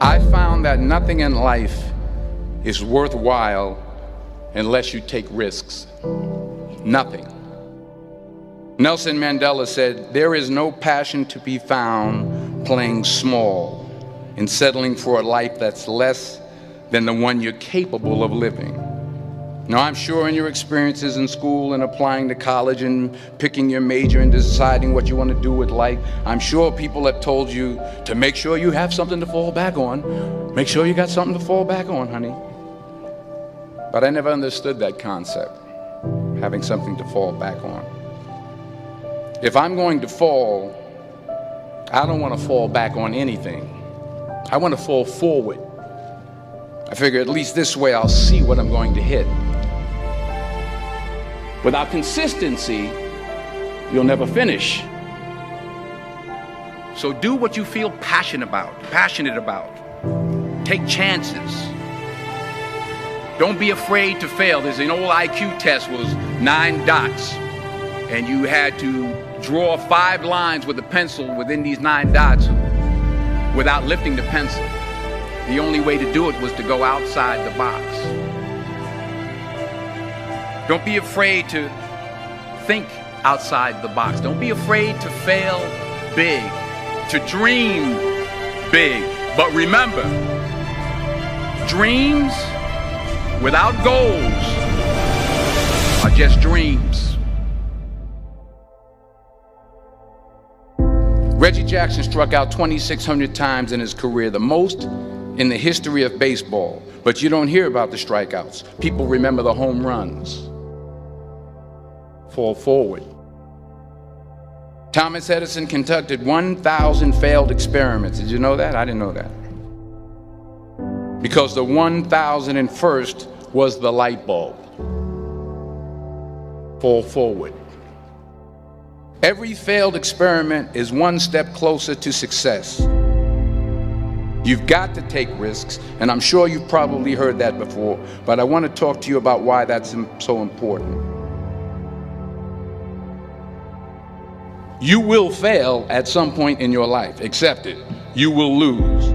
I found that nothing in life is worthwhile unless you take risks. Nothing. Nelson Mandela said, "There is no passion to be found playing small and settling for a life that's less than the one you're capable of living." Now, I'm sure in your experiences in school and applying to college and picking your major and deciding what you want to do with life, I'm sure people have told you to make sure you have something to fall back on. Make sure you got something to fall back on, honey. But I never understood that concept, having something to fall back on. If I'm going to fall, I don't want to fall back on anything. I want to fall forward. I figure at least this way I'll see what I'm going to hit. Without consistency, you'll never finish. So do what you feel passionate about. Take chances. Don't be afraid to fail. There's an old IQ test, was 9 dots, and you had to draw 5 lines with a pencil within these 9 dots without lifting the pencil. The only way to do it was to go outside the box. Don't be afraid to think outside the box. Don't be afraid to fail big, to dream big. But remember, dreams without goals are just dreams. Reggie Jackson struck out 2,600 times in his career, the most in the history of baseball. But you don't hear about the strikeouts. People remember the home runs. Fall forward. Thomas Edison conducted 1,000 failed experiments. Did you know that? I didn't know that. Because the 1,001st was the light bulb. Fall forward. Every failed experiment is one step closer to success. You've got to take risks, and I'm sure you've probably heard that before, but I want to talk to you about why that's so important. You will fail at some point in your life. Accept it. You will lose.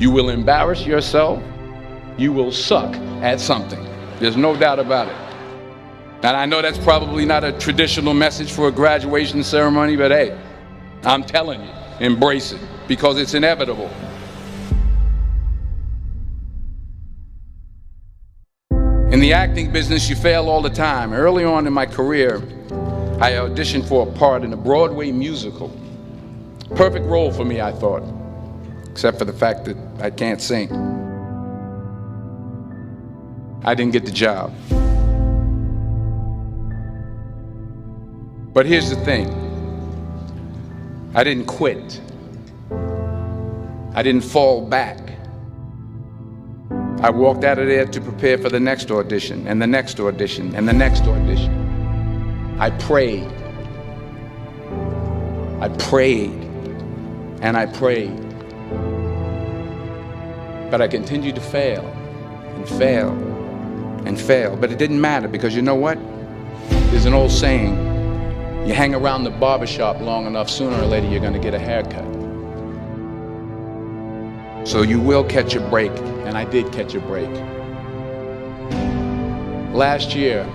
You will embarrass yourself. You will suck at something. There's no doubt about it. And I know that's probably not a traditional message for a graduation ceremony, but hey, I'm telling you, embrace it, because it's inevitable. In the acting business, you fail all the time. Early on in my career, I auditioned for a part in a Broadway musical. Perfect role for me, I thought, except for the fact that I can't sing. I didn't get the job. But here's the thing. I didn't quit. I didn't fall back. I walked out of there to prepare for the next audition, and the next audition, and the next audition. I prayed. I prayed. And I prayed. But I continued to fail, and fail, and fail. But it didn't matter, because you know what? There's an old saying, you hang around the barbershop long enough, sooner or later you're going to get a haircut. So you will catch a break, and I did catch a break. Last year,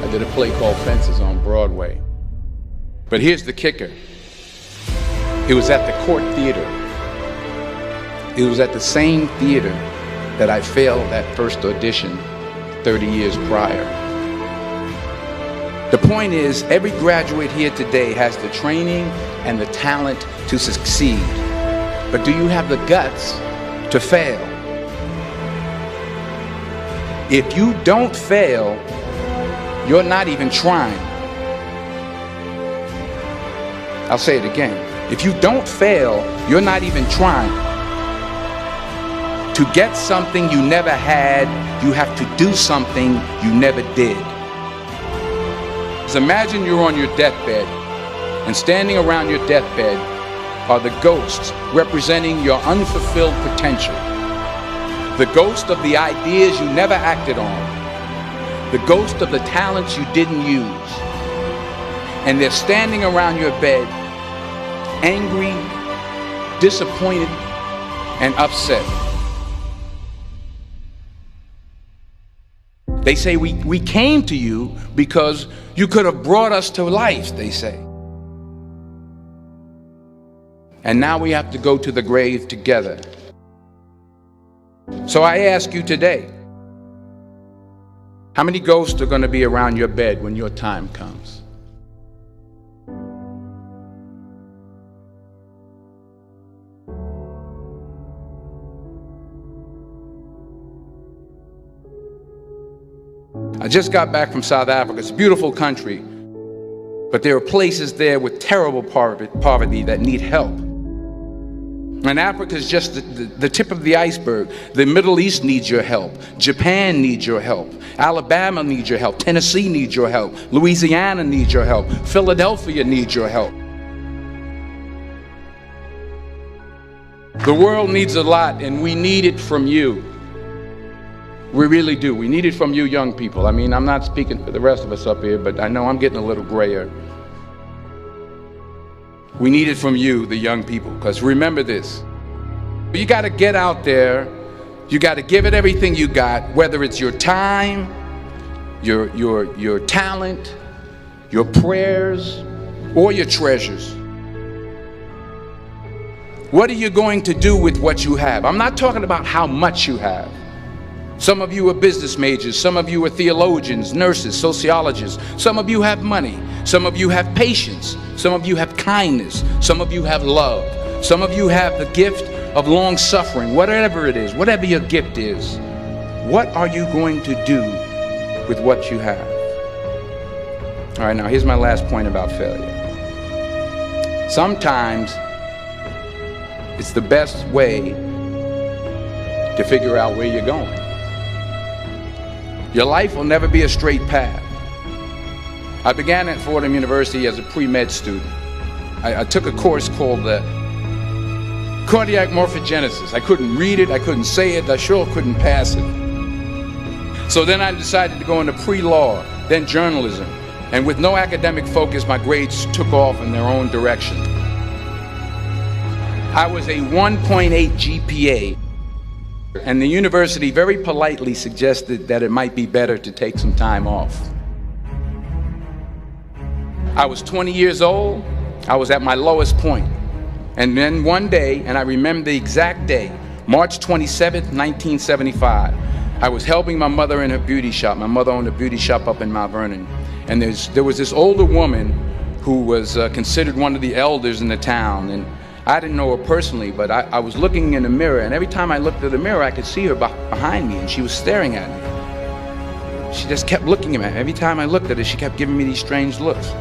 I did a play called Fences on Broadway. But here's the kicker. It was at the Court Theater. It was at the same theater that I failed that first audition 30 years prior. The point is, every graduate here today has the training and the talent to succeed. But do you have the guts to fail? If you don't fail, you're not even trying. I'll say it again. If you don't fail, you're not even trying. To get something you never had, you have to do something you never did. So imagine you're on your deathbed, and standing around your deathbed are the ghosts representing your unfulfilled potential. The ghost of the ideas you never acted on. The ghost of the talents you didn't use. And they're standing around your bed, angry, disappointed, and upset. They say we came to you because you could have brought us to life, they say. And now we have to go to the grave together. So I ask you today, how many ghosts are going to be around your bed when your time comes? I just got back from South Africa. It's a beautiful country, but there are places there with terrible poverty that need help. And Africa is just the tip of the iceberg. The Middle East needs your help. Japan needs your help. Alabama needs your help. Tennessee needs your help. Louisiana needs your help. Philadelphia needs your help. The world needs a lot, and we need it from you. We really do. We need it from you young people. I mean, I'm not speaking for the rest of us up here, but I know I'm getting a little grayer. We need it from you, the young people, because remember this. You got to get out there. You got to give it everything you got, whether it's your time, your talent, your prayers, or your treasures. What are you going to do with what you have? I'm not talking about how much you have. Some of you are business majors, some of you are theologians, nurses, sociologists. Some of you have money, some of you have patience, some of you have kindness, some of you have love, some of you have the gift of long suffering. Whatever it is, whatever your gift is, what are you going to do with what you have? All right, now here's my last point about failure. Sometimes it's the best way to figure out where you're going. Your life will never be a straight path. I began at Fordham University as a pre-med student. I took a course called cardiac morphogenesis. I couldn't read it, I couldn't say it, I sure couldn't pass it. So then I decided to go into pre-law, then journalism. And with no academic focus, my grades took off in their own direction. I was a 1.8 GPA. And the university very politely suggested that it might be better to take some time off. I was 20 years old. I was at my lowest point. And then one day, and I remember the exact day, March 27th, 1975, I was helping my mother in her beauty shop. My mother owned a beauty shop up in Mount Vernon. And there was this older woman who was considered one of the elders in the town. And I didn't know her personally, but I was looking in the mirror, and every time I looked at the mirror, I could see her behind me, and she was staring at me. She just kept looking at me. Every time I looked at her, she kept giving me these strange looks.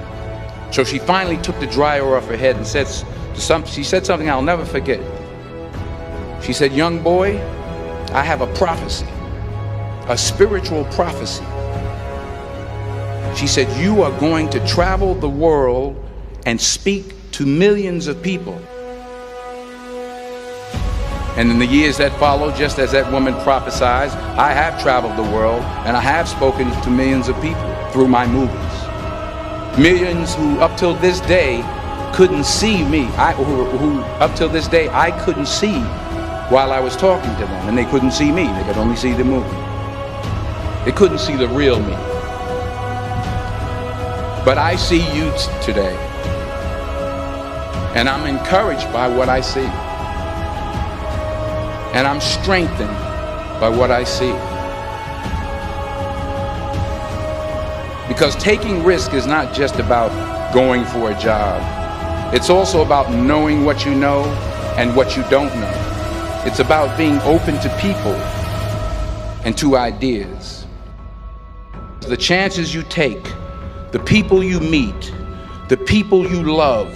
So she finally took the dryer off her head and she said something I'll never forget. She said, "Young boy, I have a prophecy, a spiritual prophecy." She said, "You are going to travel the world and speak to millions of people." And in the years that followed, just as that woman prophesied, I have traveled the world and I have spoken to millions of people through my movies. Millions who up till this day couldn't see me, who up till this day I couldn't see while I was talking to them, and they couldn't see me, they could only see the movie. They couldn't see the real me. But I see you today, and I'm encouraged by what I see. And I'm strengthened by what I see. Because taking risk is not just about going for a job. It's also about knowing what you know and what you don't know. It's about being open to people and to ideas. The chances you take, the people you meet, the people you love,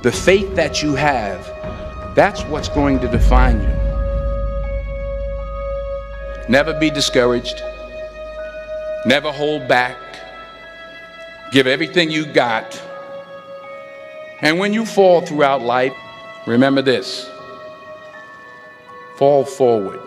the faith that you have, that's what's going to define you. Never be discouraged. Never hold back. Give everything you got. And when you fall throughout life, remember this: fall forward.